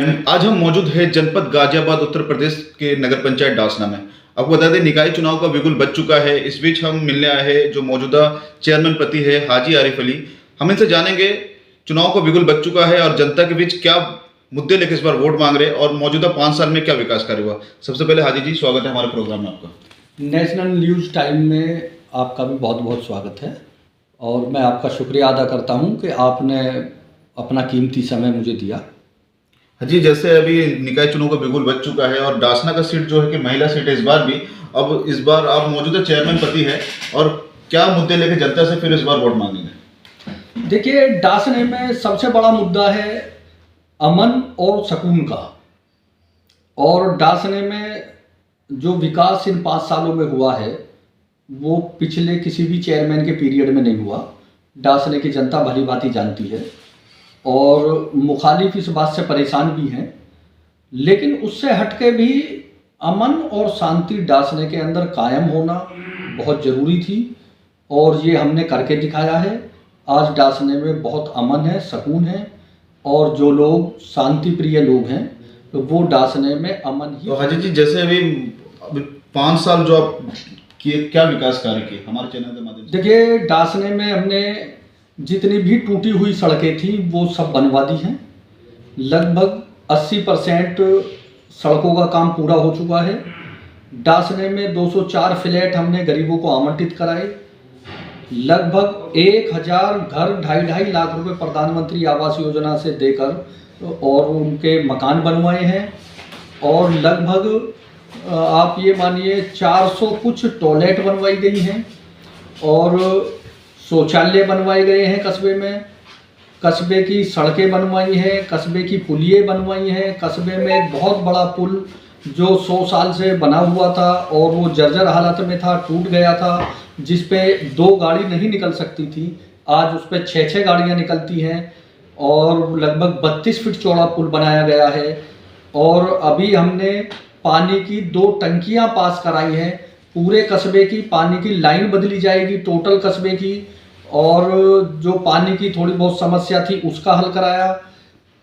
आज हम मौजूद हैं जनपद गाजियाबाद उत्तर प्रदेश के नगर पंचायत डासना में। आपको बता दें निकाय चुनाव का बिगुल बज चुका है। इस बीच हम मिलने आए हैं जो मौजूदा चेयरमैन पति है हाजी आरिफ अली। हम इनसे जानेंगे चुनाव का बिगुल बज चुका है और जनता के बीच क्या मुद्दे लेकर इस बार वोट मांग रहे हैं और मौजूदा 5 साल में क्या विकास कार्य हुआ। सबसे पहले हाजी जी स्वागत है हमारे प्रोग्राम में आपका। नेशनल न्यूज़ टाइम में आपका भी बहुत बहुत स्वागत है और मैं आपका शुक्रिया अदा करता हूं कि आपने अपना कीमती समय मुझे दिया। जी, जैसे अभी निकाय चुनाव का बिगुल बज चुका है और डासना का सीट जो है कि महिला सीट है इस बार भी। अब इस बार आप मौजूदा चेयरमैन पति है और क्या मुद्दे लेकर जनता से फिर इस बार वोट मांगेंगे? देखिए, डासने में सबसे बड़ा मुद्दा है अमन और सुकून का। और डासने में जो विकास इन 5 सालों में हुआ है वो पिछले किसी भी चेयरमैन के पीरियड में नहीं हुआ। डासने की जनता भली भांति जानती है और मुखालिफ इस बात से परेशान भी हैं, लेकिन उससे हटके भी अमन और शांति डासने के अंदर कायम होना बहुत ज़रूरी थी और ये हमने करके दिखाया है। आज डासने में बहुत अमन है, सुकून है और जो लोग शांति प्रिय लोग हैं तो वो डासने में अमन ही। तो हाजी जी, जैसे अभी 5 साल जो आप किए, क्या विकास कार्य किए हमारे चैनल के माध्यम से? देखिए, डासने में हमने जितनी भी टूटी हुई सड़कें थी वो सब बनवा दी हैं। लगभग 80% सड़कों का काम पूरा हो चुका है। डासने में 204 फ्लैट हमने गरीबों को आवंटित कराए। लगभग 1000 घर 2.5 लाख रुपए प्रधानमंत्री आवास योजना से देकर और उनके मकान बनवाए हैं और लगभग आप ये मानिए 400 कुछ टॉयलेट बनवाई गई हैं और शौचालय बनवाए गए हैं कस्बे में। कस्बे की सड़कें बनवाई हैं, कस्बे की पुलिये बनवाई हैं। कस्बे में एक बहुत बड़ा पुल जो 100 साल से बना हुआ था और वो जर्जर हालत में था, टूट गया था, जिस पे 2 गाड़ी नहीं निकल सकती थी, आज उस पर 6-6 गाड़ियाँ निकलती हैं और लगभग 32 फीट चौड़ा पुल बनाया गया है। और अभी हमने पानी की 2 टंकियाँ पास कराई हैं। पूरे कस्बे की पानी की लाइन बदली जाएगी, टोटल कस्बे की। और जो पानी की थोड़ी बहुत समस्या थी उसका हल कराया।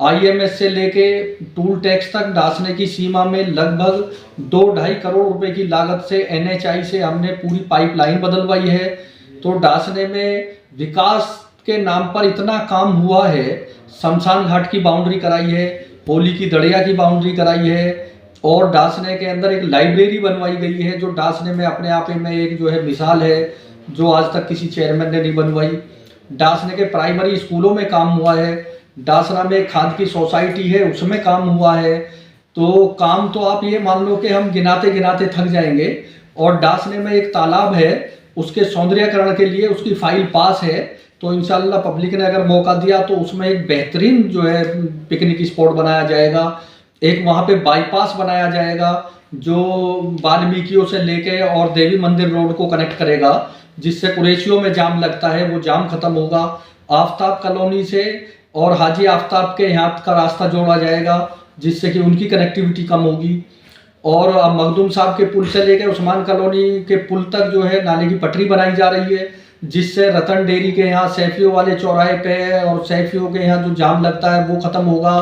IMS से लेके टूल टैक्स तक डासने की सीमा में लगभग 2-2.5 करोड़ रुपए की लागत से NHI से हमने पूरी पाइपलाइन बदलवाई है। तो डासने में विकास के नाम पर इतना काम हुआ है। शमशान घाट की बाउंड्री कराई है, होली की दड़िया की बाउंड्री कराई है और डासने के अंदर एक लाइब्रेरी बनवाई गई है जो डासने में अपने आप में एक जो है मिसाल है, जो आज तक किसी चेयरमैन ने नहीं बनवाई। डासने के प्राइमरी स्कूलों में काम हुआ है। डासना में खाद की सोसाइटी है, उसमें काम हुआ है। तो काम तो आप ये मान लो कि हम गिनाते गिनाते थक जाएंगे। और डासने में एक तालाब है, उसके सौंदर्यीकरण के लिए उसकी फाइल पास है। तो इंशाल्लाह पब्लिक ने अगर मौका दिया तो उसमें एक बेहतरीन जो है पिकनिक स्पॉट बनाया जाएगा। एक वहाँ पे बाईपास बनाया जाएगा जो वाल्मीकियों से लेके और देवी मंदिर रोड को कनेक्ट करेगा, जिससे कुरैशियों में जाम लगता है वो जाम खत्म होगा। आफ्ताब कॉलोनी से और हाजी आफ्ताब के यहाँ का रास्ता जोड़ा जाएगा जिससे कि उनकी कनेक्टिविटी कम होगी। और अब मखदूम साहब के पुल से लेकर उस्मान कॉलोनी के पुल तक जो है नाले की पटरी बनाई जा रही है, जिससे रतन डेयरी के यहाँ सैफियों वाले चौराहे पे और सैफियों के यहाँ जो जाम लगता है वो ख़त्म होगा।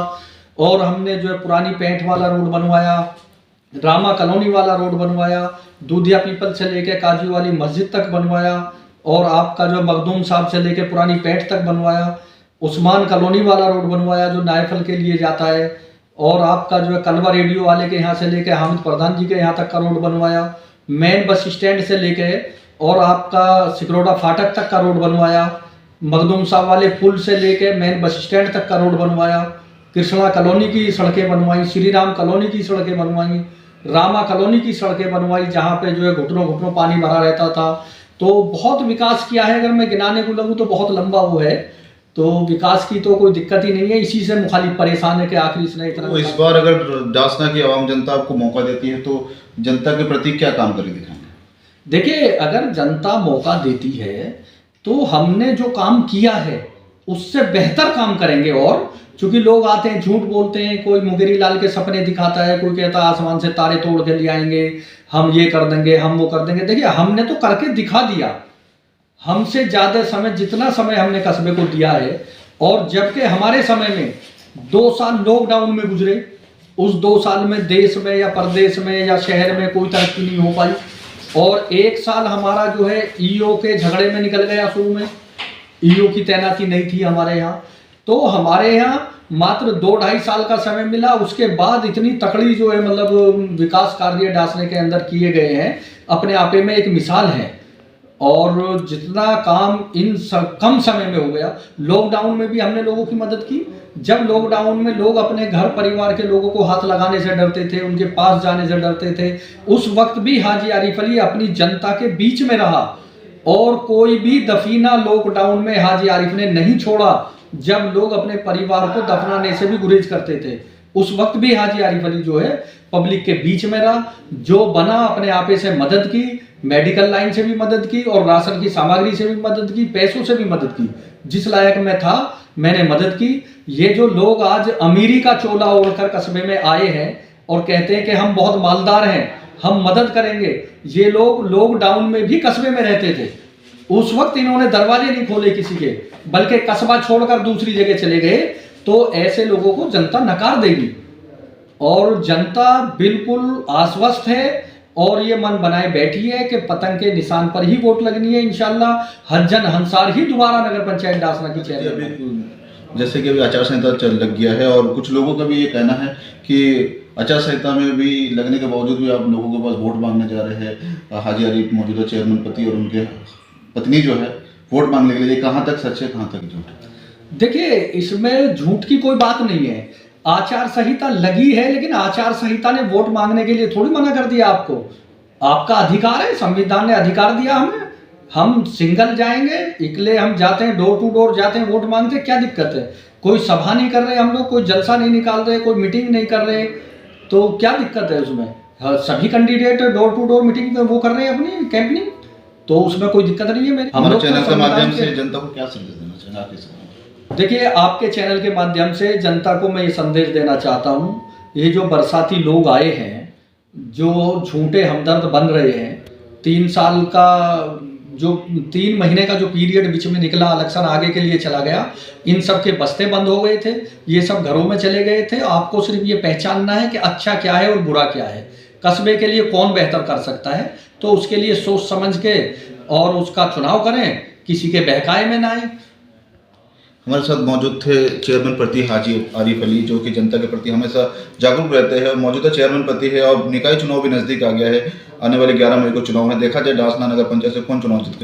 और हमने जो है पुरानी पेंट वाला रोड बनवाया, रामा कॉलोनी वाला रोड बनवाया, दूधिया पीपल से लेकर काजी वाली मस्जिद तक बनवाया और आपका जो मखदूम साहब से लेकर पुरानी पेंट तक बनवाया। उस्मान कॉलोनी वाला रोड बनवाया जो नायफल के लिए जाता है और आपका जो है कलवा रेडियो वाले के यहाँ से लेकर हामिद प्रधान जी के यहाँ तक का रोड बनवाया। मेन बस स्टैंड से लेके और आपका सिकरोड़ा फाटक तक का रोड बनवाया। मखदूम साहब वाले पुल से लेके मेन बस स्टैंड तक का रोड बनवाया। कृष्णा कॉलोनी की सड़कें बनवाई, श्री राम कॉलोनी की सड़कें बनवाई, रामा कॉलोनी की सड़कें बनवाई जहाँ पे जो है घुटनों घुटनों पानी भरा रहता था। तो बहुत विकास किया है। अगर मैं गिनाने को लगूँ तो बहुत लंबा वो है। तो विकास की तो कोई दिक्कत ही नहीं है। इसी से मुखालिफ परेशान है कि आखिर इसने इतना। तो इस बार अगर डासना की आवाम जनता आपको मौका देती है तो जनता के प्रति क्या काम करके दिखाएंगे? देखिए, अगर जनता मौका देती है तो हमने जो काम किया है उससे बेहतर काम करेंगे। और चूंकि लोग आते हैं झूठ बोलते हैं, कोई मुंगेरी लाल के सपने दिखाता है, कोई कहता है आसमान से तारे तोड़ के ले आएंगे, हम ये कर देंगे, हम वो कर देंगे। देखिए, हमने तो करके दिखा दिया। हमसे ज़्यादा समय, जितना समय हमने कस्बे को दिया है और जबकि हमारे समय में 2 साल लॉकडाउन में गुजरे। उस 2 साल में देश में या प्रदेश में या शहर में कोई तरक्की नहीं हो पाई, और 1 साल हमारा जो है ईओ के झगड़े में निकल गया। शुरू में ईओ की तैनाती नहीं थी हमारे यहाँ, तो हमारे यहाँ मात्र 2-2.5 साल का समय मिला। उसके बाद इतनी तकड़ी जो है मतलब विकास कार्य डासने के अंदर किए गए हैं, अपने आप में एक मिसाल है। और जितना काम इन कम समय में हो गया। लॉकडाउन में भी हमने लोगों की मदद की। जब लॉकडाउन में लोग अपने घर परिवार के लोगों को हाथ लगाने से डरते थे, उनके पास जाने से डरते थे, उस वक्त भी हाजी आरिफ अली अपनी जनता के बीच में रहा, और कोई भी दफीना लॉकडाउन में हाजी आरिफ ने नहीं छोड़ा। जब लोग अपने परिवार को दफनाने से भी गुरेज करते थे, उस वक्त भी हाजी आरिफ अली जो है पब्लिक के बीच में रहा। जो बना अपने आपे से मदद की, मेडिकल लाइन से भी मदद की, और राशन की सामग्री से भी मदद की, पैसों से भी मदद की। जिस लायक मैं था मैंने मदद की। ये जो लोग आज अमीरी का चोला ओढ़कर कस्बे में आए हैं और कहते हैं कि हम बहुत मालदार हैं, हम मदद करेंगे, ये लोग लॉकडाउन में भी कस्बे में रहते थे। उस वक्त इन्होंने दरवाजे नहीं खोले किसी के, बल्कि कस्बा छोड़कर दूसरी जगह चले गए। तो ऐसे लोगों को जनता नकार देगी, और जनता बिल्कुल आश्वस्त है और ये मन बनाए बैठी है कि पतंग के निशान पर ही वोट लगनी है। इंशाल्लाह हज्जन हंसार ही दोबारा नगर पंचायत डासना की चेयरमैन। जैसे कि अभी आचार संहिता चल लग गया है, और कुछ लोगों का भी ये कहना है कि आचार संहिता में भी लगने के बावजूद भी आप लोगों के पास वोट मांगने जा रहे हैं। हाजी आरिफ मौजूदा चेयरमैन पति और उनके पत्नी जो है वोट मांगने के लिए, कहाँ तक सच है कहाँ तक झूठ है? देखिए, इसमें झूठ की कोई बात नहीं है। आचार संहिता लगी है, लेकिन आचार संहिता ने वोट मांगने के लिए थोड़ी मना कर दिया आपको। आपका अधिकार है, संविधान ने अधिकार दिया हमें। हम सिंगल जाएंगे, इकले हम जाते हैं, डोर टू डोर जाते हैं, वोट मांगते हैं, क्या दिक्कत है? कोई सभा नहीं कर रहे हम लोग, कोई जलसा नहीं निकाल रहे, कोई मीटिंग नहीं कर रहे, तो क्या दिक्कत है उसमें? हाँ, सभी candidate door to door meeting वो कर रहे हैं अपनी कैंपनिंग, तो उसमें कोई दिक्कत नहीं है। मेरे हमारे चैनल के माध्यम से जनता को क्या संदेश देना चाहिए आपके? देखिए, आपके चैनल के माध्यम से जनता को मैं ये संदेश देना चाहता हूँ, ये जो बरसाती लोग आए हैं, जो झूठे हमदर्द बन रहे हैं, 3 साल का जो 3 महीने का जो पीरियड बीच में निकला, इलेक्शन आगे के लिए चला गया, इन सब के बस्ते बंद हो गए थे, ये सब घरों में चले गए थे। आपको सिर्फ ये पहचानना है कि अच्छा क्या है और बुरा क्या है, कस्बे के लिए कौन बेहतर कर सकता है, तो उसके लिए सोच समझ के और उसका चुनाव करें, किसी के बहकाए में ना आए। हमारे साथ मौजूद थे चेयरमैन प्रति हाजी आरिफ अली, जो कि जनता के प्रति हमेशा जागरूक रहते हैं। मौजूदा चेयरमैन प्रति है, और निकाय चुनाव भी नज़दीक आ गया है। आने वाले 11 मई को चुनाव है। देखा जाए डासना नगर पंचायत से कौन चुनाव जीत